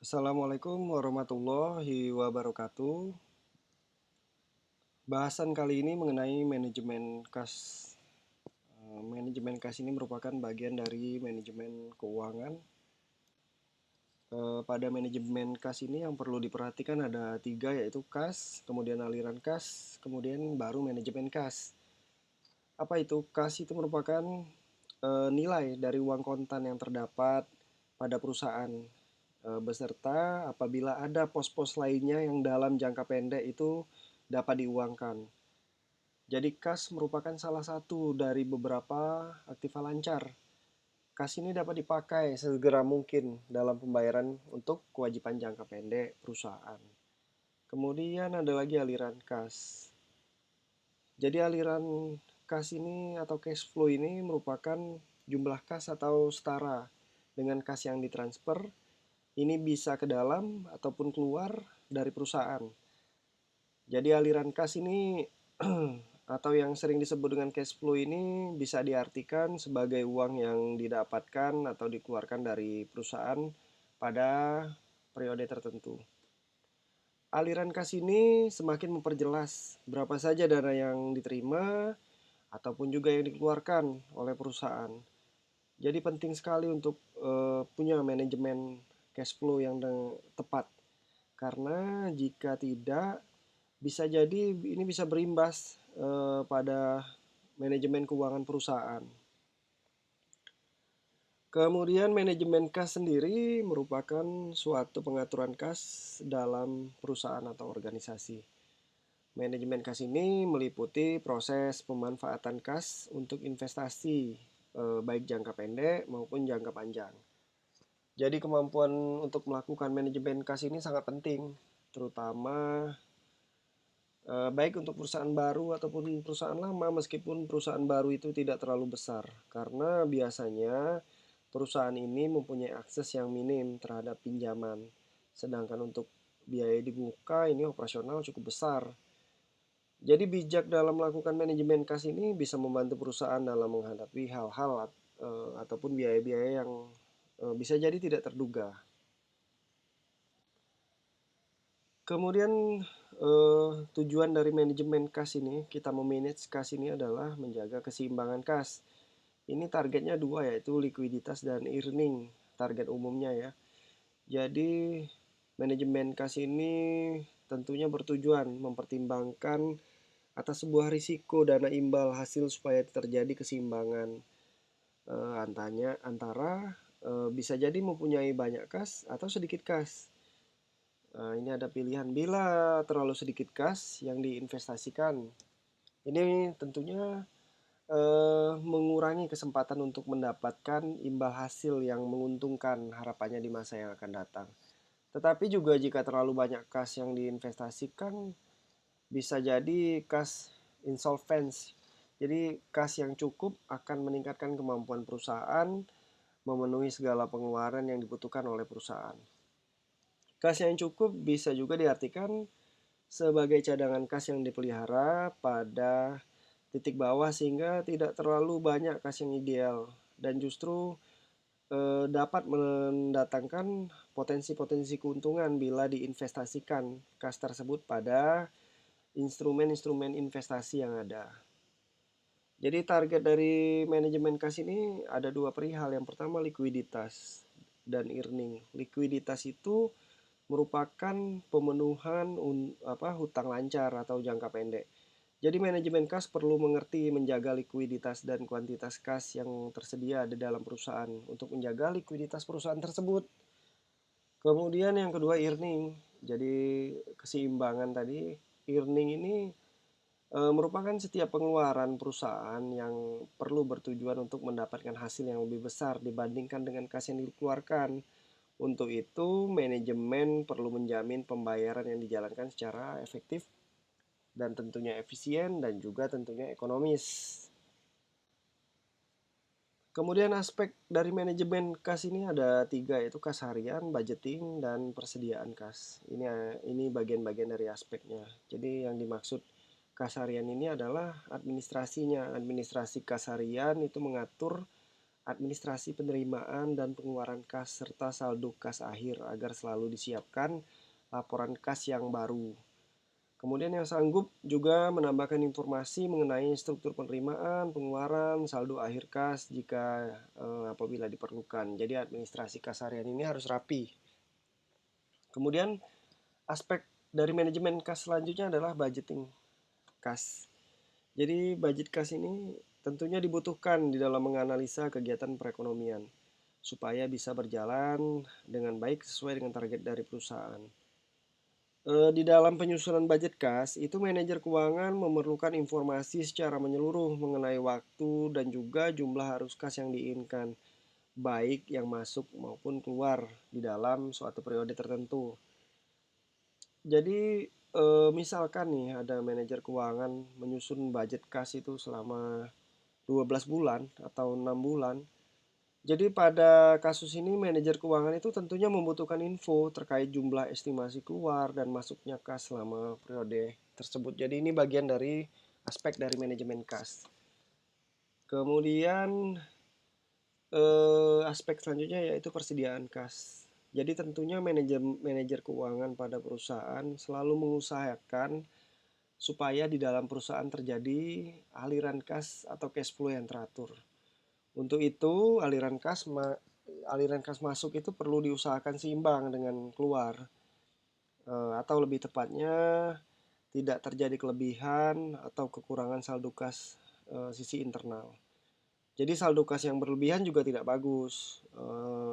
Assalamualaikum warahmatullahi wabarakatuh. Bahasan kali ini mengenai manajemen kas. Manajemen kas ini merupakan bagian dari manajemen keuangan. Pada manajemen kas ini yang perlu diperhatikan ada tiga, yaitu kas, kemudian aliran kas, kemudian baru manajemen kas. Apa itu? Kas itu merupakan nilai dari uang kontan yang terdapat pada perusahaan, beserta apabila ada pos-pos lainnya yang dalam jangka pendek itu dapat diuangkan. Jadi kas merupakan salah satu dari beberapa aktiva lancar. Kas ini dapat dipakai segera mungkin dalam pembayaran untuk kewajiban jangka pendek perusahaan. Kemudian ada lagi aliran kas. Jadi aliran kas ini atau cash flow ini merupakan jumlah kas atau setara dengan kas yang ditransfer. Ini bisa ke dalam ataupun keluar dari perusahaan. Jadi aliran kas ini atau yang sering disebut dengan cash flow ini bisa diartikan sebagai uang yang didapatkan atau dikeluarkan dari perusahaan pada periode tertentu. Aliran kas ini semakin memperjelas berapa saja dana yang diterima ataupun juga yang dikeluarkan oleh perusahaan. Jadi penting sekali untuk punya manajemen cash flow yang tepat. Karena jika tidak, bisa jadi ini bisa berimbas pada manajemen keuangan perusahaan. Kemudian manajemen kas sendiri merupakan suatu pengaturan kas dalam perusahaan atau organisasi. Manajemen kas ini meliputi proses pemanfaatan kas untuk investasi, baik jangka pendek maupun jangka panjang. Jadi kemampuan untuk melakukan manajemen kas ini sangat penting, terutama baik untuk perusahaan baru ataupun perusahaan lama, meskipun perusahaan baru itu tidak terlalu besar, karena biasanya perusahaan ini mempunyai akses yang minim terhadap pinjaman, sedangkan untuk biaya dibuka ini operasional cukup besar. Jadi bijak dalam melakukan manajemen kas ini bisa membantu perusahaan dalam menghadapi hal-hal ataupun biaya-biaya yang bisa jadi tidak terduga. Kemudian tujuan dari manajemen kas ini, kita memanage kas ini adalah menjaga keseimbangan kas. Ini targetnya dua, yaitu likuiditas dan earning, target umumnya ya. Jadi manajemen kas ini tentunya bertujuan mempertimbangkan atas sebuah risiko dana imbal hasil supaya terjadi keseimbangan antara bisa jadi mempunyai banyak kas atau sedikit kas. Nah, ini ada pilihan. Bila terlalu sedikit kas yang diinvestasikan, ini tentunya mengurangi kesempatan untuk mendapatkan imbal hasil yang menguntungkan harapannya di masa yang akan datang. Tetapi juga jika terlalu banyak kas yang diinvestasikan, bisa jadi kas insolvency. Jadi kas yang cukup akan meningkatkan kemampuan perusahaan memenuhi segala pengeluaran yang dibutuhkan oleh perusahaan. Kas yang cukup bisa juga diartikan sebagai cadangan kas yang dipelihara pada titik bawah sehingga tidak terlalu banyak kas yang ideal dan justru dapat mendatangkan potensi-potensi keuntungan bila diinvestasikan kas tersebut pada instrumen-instrumen investasi yang ada. Jadi target dari manajemen kas ini ada dua perihal. Yang pertama likuiditas dan earning. Likuiditas itu merupakan pemenuhan hutang lancar atau jangka pendek. Jadi manajemen kas perlu mengerti menjaga likuiditas dan kuantitas kas yang tersedia di dalam perusahaan untuk menjaga likuiditas perusahaan tersebut. Kemudian yang kedua earning. Jadi keseimbangan tadi, earning ini merupakan setiap pengeluaran perusahaan yang perlu bertujuan untuk mendapatkan hasil yang lebih besar dibandingkan dengan kas yang dikeluarkan. Untuk itu, manajemen perlu menjamin pembayaran yang dijalankan secara efektif dan tentunya efisien dan juga tentunya ekonomis. Kemudian aspek dari manajemen kas ini ada tiga, yaitu kas harian, budgeting, dan persediaan kas. Ini bagian-bagian dari aspeknya. Jadi yang dimaksud kas harian ini adalah administrasinya. Administrasi kas harian itu mengatur administrasi penerimaan dan pengeluaran kas, serta saldo kas akhir agar selalu disiapkan laporan kas yang baru. Kemudian yang sanggup juga menambahkan informasi mengenai struktur penerimaan, pengeluaran, saldo akhir kas jika apabila diperlukan. Jadi administrasi kas harian ini harus rapi. Kemudian aspek dari manajemen kas selanjutnya adalah budgeting kas. Jadi budget kas ini tentunya dibutuhkan di dalam menganalisa kegiatan perekonomian supaya bisa berjalan dengan baik sesuai dengan target dari perusahaan. Di dalam penyusunan budget kas, itu manajer keuangan memerlukan informasi secara menyeluruh mengenai waktu dan juga jumlah arus kas yang diinginkan, baik yang masuk maupun keluar di dalam suatu periode tertentu. Jadi, misalkan nih ada manajer keuangan menyusun budget kas itu selama 12 bulan atau 6 bulan. Jadi pada kasus ini manajer keuangan itu tentunya membutuhkan info terkait jumlah estimasi keluar dan masuknya kas selama periode tersebut. Jadi ini bagian dari aspek dari manajemen kas. Kemudian aspek selanjutnya yaitu persediaan kas. Jadi tentunya manajer keuangan pada perusahaan selalu mengusahakan supaya di dalam perusahaan terjadi aliran kas atau cash flow yang teratur. Untuk itu, aliran kas masuk itu perlu diusahakan seimbang dengan keluar, atau lebih tepatnya tidak terjadi kelebihan atau kekurangan saldo kas sisi internal. Jadi saldo kas yang berlebihan juga tidak bagus.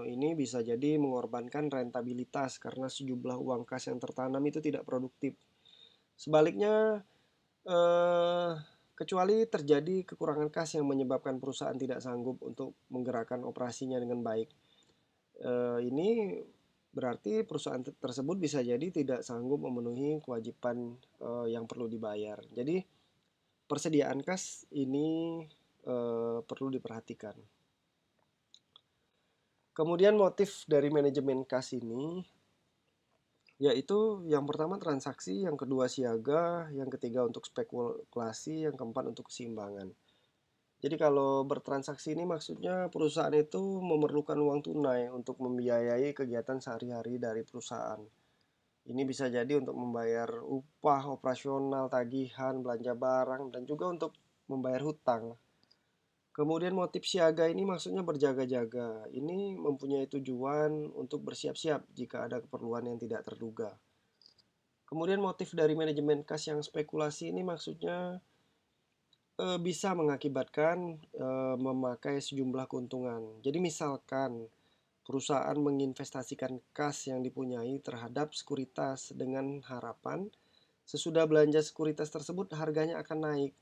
Ini bisa jadi mengorbankan rentabilitas karena sejumlah uang kas yang tertanam itu tidak produktif. Sebaliknya, eh, kecuali terjadi kekurangan kas yang menyebabkan perusahaan tidak sanggup untuk menggerakkan operasinya dengan baik. Ini berarti perusahaan tersebut bisa jadi tidak sanggup memenuhi kewajiban yang perlu dibayar. Jadi persediaan kas ini perlu diperhatikan. Kemudian motif dari manajemen kas ini yaitu yang pertama transaksi, yang kedua siaga, yang ketiga untuk spekulasi, yang keempat untuk keseimbangan. Jadi kalau bertransaksi ini maksudnya perusahaan itu memerlukan uang tunai untuk membiayai kegiatan sehari-hari dari perusahaan. Ini bisa jadi untuk membayar upah operasional, tagihan, belanja barang, dan juga untuk membayar hutang. Kemudian motif siaga ini maksudnya berjaga-jaga. Ini mempunyai tujuan untuk bersiap-siap jika ada keperluan yang tidak terduga. Kemudian motif dari manajemen kas yang spekulasi ini maksudnya bisa mengakibatkan memakai sejumlah keuntungan. Jadi misalkan perusahaan menginvestasikan kas yang dipunyai terhadap sekuritas dengan harapan sesudah belanja sekuritas tersebut harganya akan naik.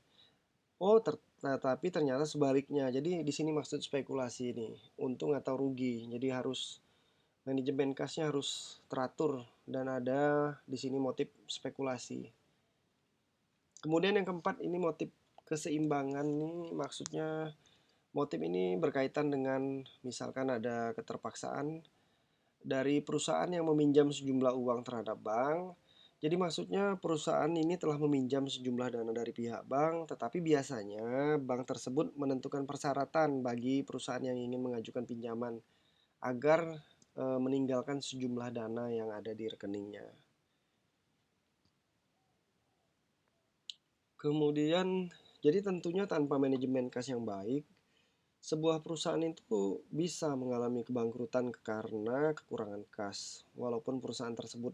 Oh, tapi ternyata sebaliknya. Jadi di sini maksud spekulasi ini, untung atau rugi. Jadi harus manajemen kasnya harus teratur dan ada di sini motif spekulasi. Kemudian yang keempat ini motif keseimbangan ini maksudnya motif ini berkaitan dengan misalkan ada keterpaksaan dari perusahaan yang meminjam sejumlah uang terhadap bank. Jadi maksudnya perusahaan ini telah meminjam sejumlah dana dari pihak bank, tetapi biasanya bank tersebut menentukan persyaratan bagi perusahaan yang ingin mengajukan pinjaman agar meninggalkan sejumlah dana yang ada di rekeningnya. Kemudian, jadi tentunya tanpa manajemen kas yang baik, sebuah perusahaan itu bisa mengalami kebangkrutan karena kekurangan kas, walaupun perusahaan tersebut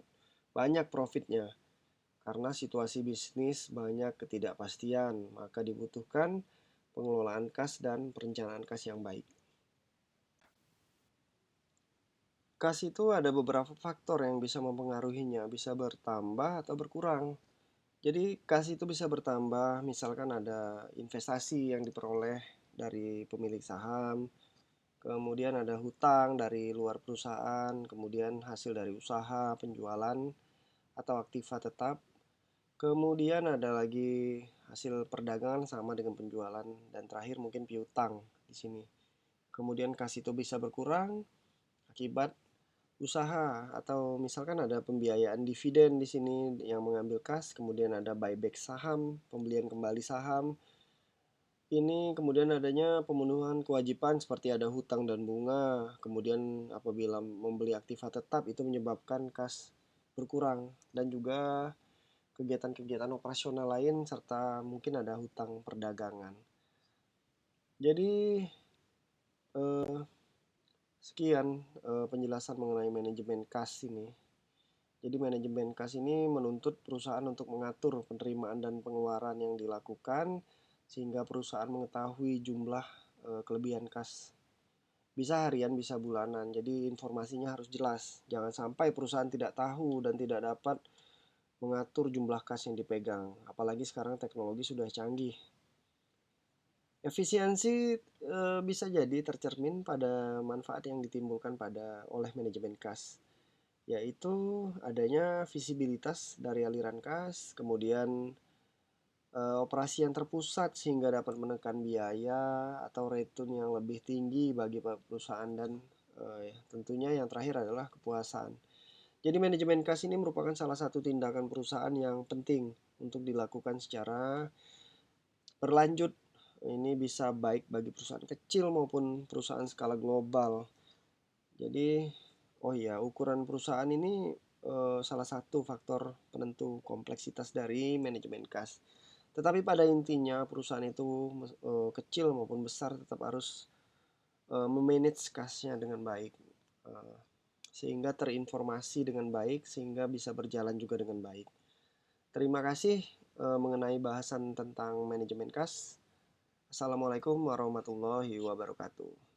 banyak profitnya. Karena situasi bisnis banyak ketidakpastian, maka dibutuhkan pengelolaan kas dan perencanaan kas yang baik. Kas itu ada beberapa faktor yang bisa mempengaruhinya, bisa bertambah atau berkurang. Jadi kas itu bisa bertambah, misalkan ada investasi yang diperoleh dari pemilik saham, kemudian ada hutang dari luar perusahaan, kemudian hasil dari usaha, penjualan, atau aktiva tetap. Kemudian ada lagi hasil perdagangan sama dengan penjualan, dan terakhir mungkin piutang di sini. Kemudian kas itu bisa berkurang akibat usaha atau misalkan ada pembiayaan dividen di sini yang mengambil kas, kemudian ada buyback saham, pembelian kembali saham. Ini kemudian adanya pemenuhan kewajiban seperti ada hutang dan bunga, kemudian apabila membeli aktiva tetap itu menyebabkan kas berkurang, dan juga kegiatan-kegiatan operasional lain serta mungkin ada hutang perdagangan. Jadi sekian penjelasan mengenai manajemen kas ini. Jadi manajemen kas ini menuntut perusahaan untuk mengatur penerimaan dan pengeluaran yang dilakukan sehingga perusahaan mengetahui jumlah kelebihan kas. Bisa harian, bisa bulanan. Jadi informasinya harus jelas. Jangan sampai perusahaan tidak tahu dan tidak dapat mengatur jumlah kas yang dipegang. Apalagi sekarang teknologi sudah canggih. Efisiensi bisa jadi tercermin pada manfaat yang ditimbulkan oleh manajemen kas, yaitu adanya visibilitas dari aliran kas, kemudian operasi yang terpusat sehingga dapat menekan biaya atau return yang lebih tinggi bagi perusahaan, dan tentunya yang terakhir adalah kepuasan. Jadi manajemen kas ini merupakan salah satu tindakan perusahaan yang penting untuk dilakukan secara berlanjut. Ini bisa baik bagi perusahaan kecil maupun perusahaan skala global. Jadi, oh iya, ukuran perusahaan ini salah satu faktor penentu kompleksitas dari manajemen kas. Tetapi pada intinya perusahaan itu kecil maupun besar tetap harus memanage kasnya dengan baik, eh, sehingga terinformasi dengan baik, sehingga bisa berjalan juga dengan baik. Terima kasih mengenai bahasan tentang manajemen kas. Assalamualaikum warahmatullahi wabarakatuh.